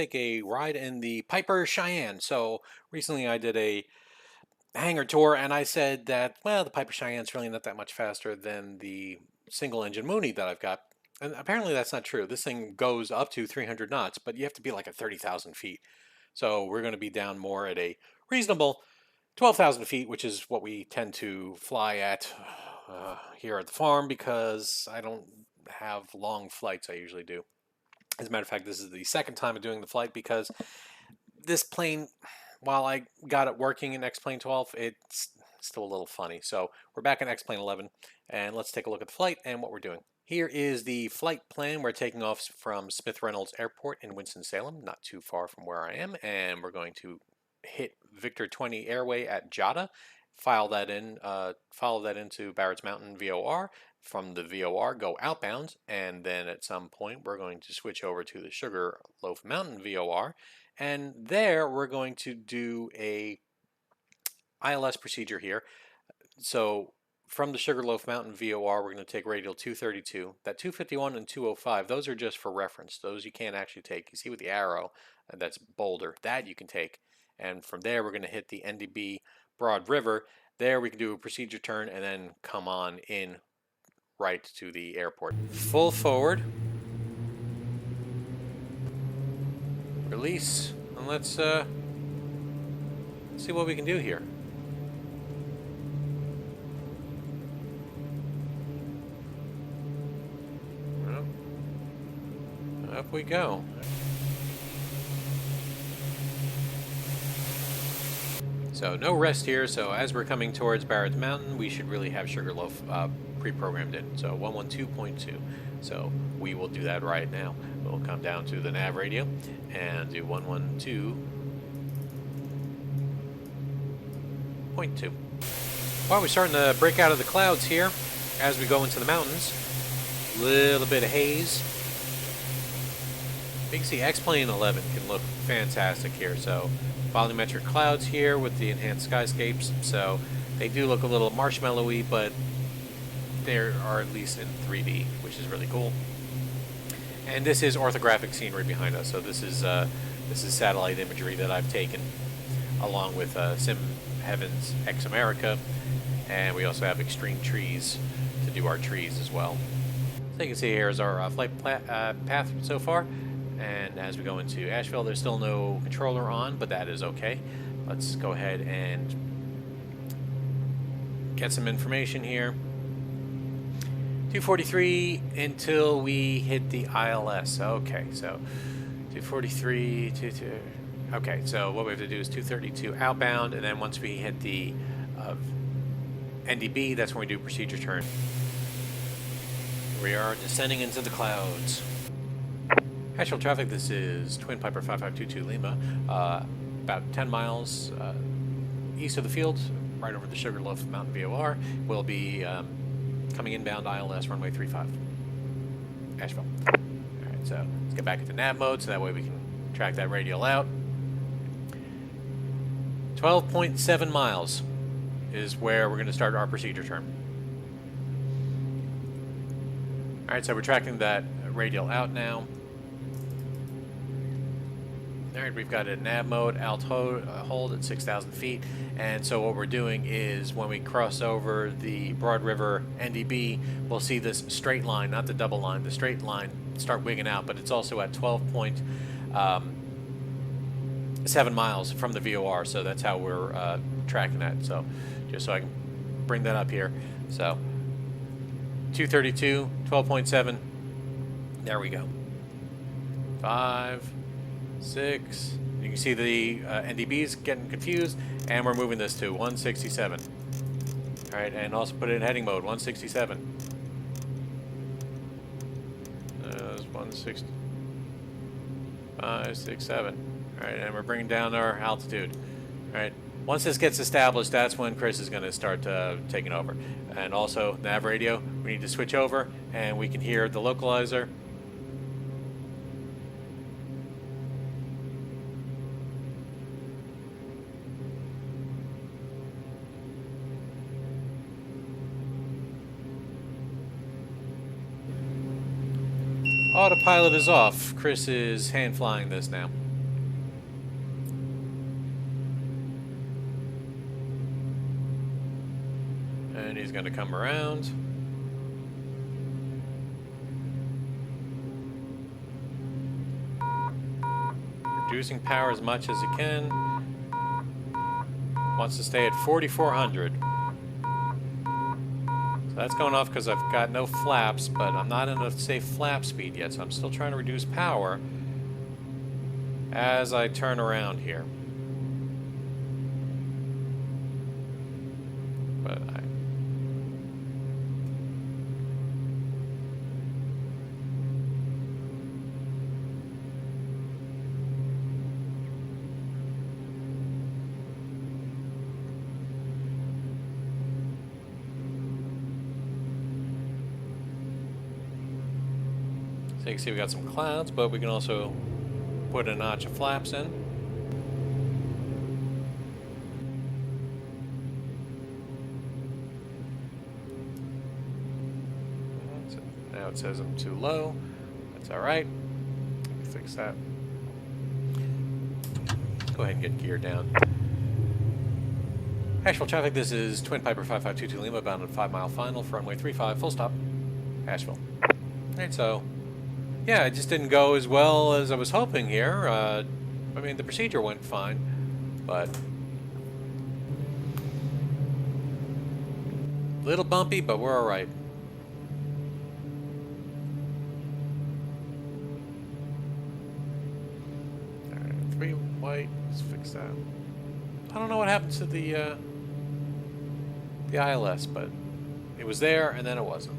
Take a ride in the Piper Cheyenne. So recently I did a hangar tour and I said that, well, the Piper Cheyenne's really not that much faster than the single engine Mooney that I've got. And apparently that's not true. This thing goes up to 300 knots, but you have to be like at 30,000 feet. So we're going to be down more at a reasonable 12,000 feet, which is what we tend to fly at here at the farm because I don't have long flights. I usually do. As a matter of fact, this is the second time of doing the flight because this plane, while I got it working in Xplane 12, it's still a little funny. So we're back in Xplane 11, and let's take a look at the flight and what we're doing. Here is the flight plan. We're taking off from Smith Reynolds Airport in Winston-Salem, not too far from where I am, and we're going to hit Victor 20 Airway at Jada, follow that into Barrett's Mountain VOR. From the VOR, go outbound, and then at some point we're going to switch over to the Sugarloaf Mountain VOR, and there we're going to do a ILS procedure here. So from the Sugarloaf Mountain VOR, we're going to take radial 232. That 251 and 205, those are just for reference. Those you can't actually take. You see with the arrow, that's bolder. That you can take. And from there, we're going to hit the NDB Broad River. There we can do a procedure turn and then come on in right to the airport. Full forward. Release. And let's see what we can do here. Well, up we go. So no rest here, so as we're coming towards Barrett's Mountain, we should really have Sugarloaf pre-programmed in, so 112.2. So we will do that right now. We'll come down to the nav radio and do 112.2. Well, we're starting to break out of the clouds here as we go into the mountains. A little bit of haze. You can see Xplane 11 can look fantastic here, so volumetric clouds here with the enhanced skyscapes, so they do look a little marshmallowy, but they are at least in 3D, which is really cool. And this is orthographic scenery behind us, so this is satellite imagery that I've taken along with Sim Heavens X America, and we also have Extreme Trees to do our trees as well. So you can see here is our flight path so far. And as we go into Asheville, there's still no controller on, but that is okay. Let's go ahead and get some information here. 243 until we hit the ILS. Okay, so 243, 22. Okay, so what we have to do is 232 outbound, and then once we hit the NDB, that's when we do procedure turn. We are descending into the clouds. Asheville traffic, this is Twin Piper 5522 Lima, about 10 miles east of the field, right over the Sugarloaf Mountain VOR. We'll be coming inbound ILS runway 35, Asheville. Alright, so let's get back into nav mode so that way we can track that radial out. 12.7 miles is where we're going to start our procedure turn. Alright, so we're tracking that radial out now. Alright, we've got a nav mode, alt hold at 6,000 feet, and so what we're doing is when we cross over the Broad River NDB, we'll see this straight line, not the double line, the straight line start wigging out, but it's also at 12.7 miles from the VOR, so that's how we're tracking that. So just so I can bring that up here. So 232, 12.7, there we go. 5, 6, you can see the NDB's getting confused, and we're moving this to 167. Alright, and also put it in heading mode, 167. 160, 5, 6, 7. Alright, and we're bringing down our altitude. Alright, once this gets established, that's when Chris is going to start taking over. And also, nav radio, we need to switch over, and we can hear the localizer. Autopilot is off. Chris is hand flying this now. And he's going to come around. Reducing power as much as he can. Wants to stay at 4,400. So that's going off because I've got no flaps, but I'm not in a safe flap speed yet, so I'm still trying to reduce power as I turn around here. But so you can see we got some clouds, but we can also put a notch of flaps in. So now it says I'm too low. That's all right. Fix that. Let's go ahead and get gear down. Asheville traffic, this is Twin Piper 5522 Lima, bound on 5 Mile Final for runway 35, full stop, Asheville. Alright, so, yeah, it just didn't go as well as I was hoping here. I mean, the procedure went fine, but a little bumpy, but we're alright. Alright, 3 white, let's fix that. I don't know what happened to the ILS, but it was there and then it wasn't.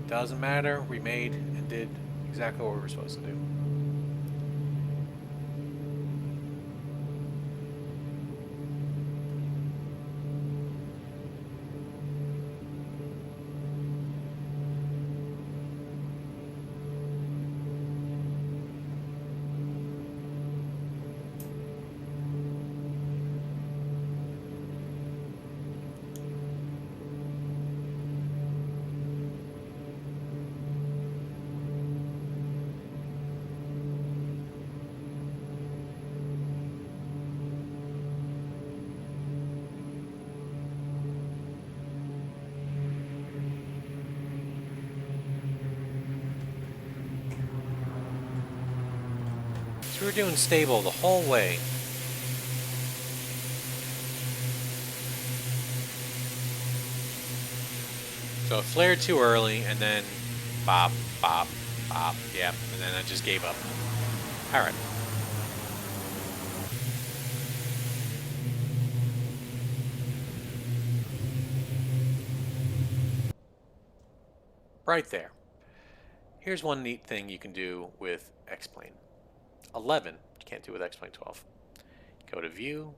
Doesn't matter, we made and did exactly what we were supposed to do. So we were doing stable the whole way. So it flared too early and then bop, bop, bop, yep, and then I just gave up. Alright. Right there. Here's one neat thing you can do with Xplane. 11, you can't do with Xplane 12. Go to View,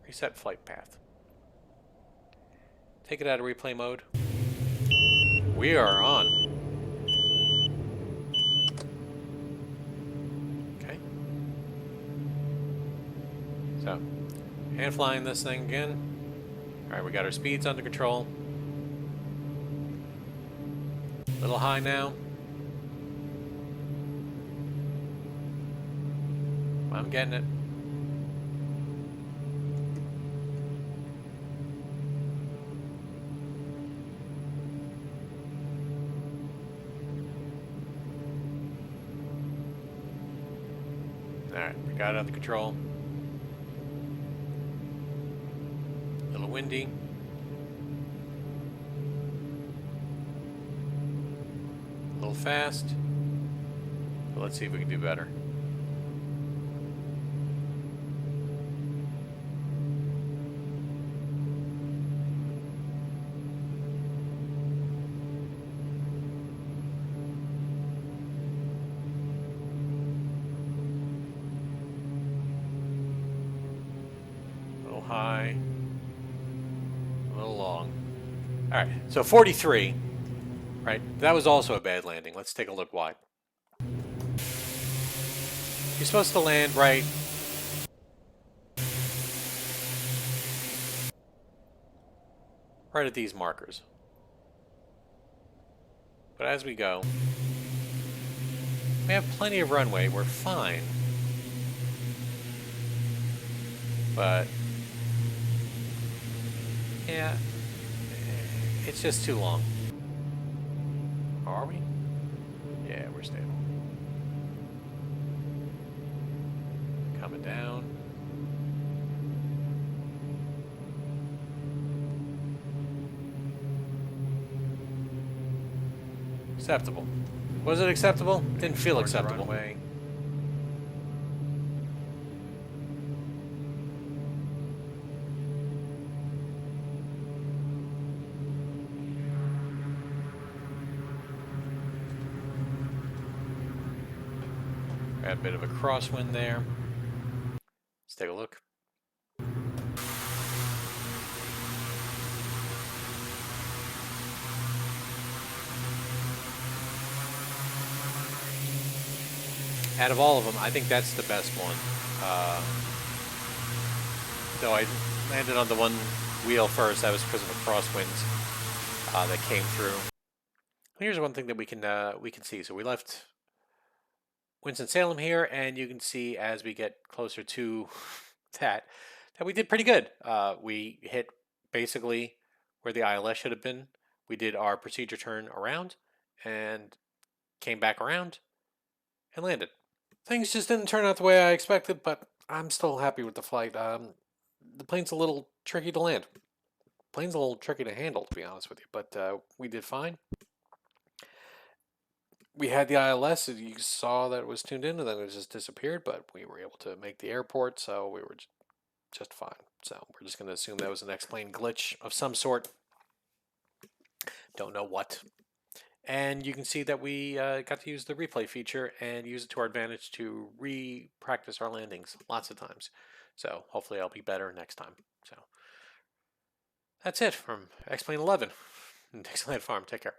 Reset Flight Path. Take it out of replay mode. We are on. Okay. So, hand flying this thing again. Alright, we got our speeds under control. A little high now. I'm getting it. Alright, we got it under control. A little windy. A little fast. But let's see if we can do better. High, a little long. All right, so 43, right? That was also a bad landing. Let's take a look why. You're supposed to land right at these markers. But as we go, we have plenty of runway. We're fine. But Yeah, it's just too long. Are we? Yeah, we're stable. Coming down. Acceptable. Was it acceptable? Didn't feel acceptable. Runway. Got a bit of a crosswind there. Let's take a look. Out of all of them, I think that's the best one. Though I landed on the one wheel first, that was because of a crosswind that came through. Here's one thing that we can see. So we left Winston-Salem here, and you can see as we get closer to that we did pretty good. We hit basically where the ILS should have been. We did our procedure turn around and came back around and landed. Things just didn't turn out the way I expected, but I'm still happy with the flight. The plane's a little tricky to land. Plane's a little tricky to handle, to be honest with you, but we did fine. We had the ILS, you saw that it was tuned in, and then it just disappeared, but we were able to make the airport, so we were just fine. So we're just going to assume that was an Xplane glitch of some sort. Don't know what. And you can see that we got to use the replay feature and use it to our advantage to re-practice our landings lots of times. So hopefully I'll be better next time. So that's it from Xplane 11. Dixieland Farm. Take care.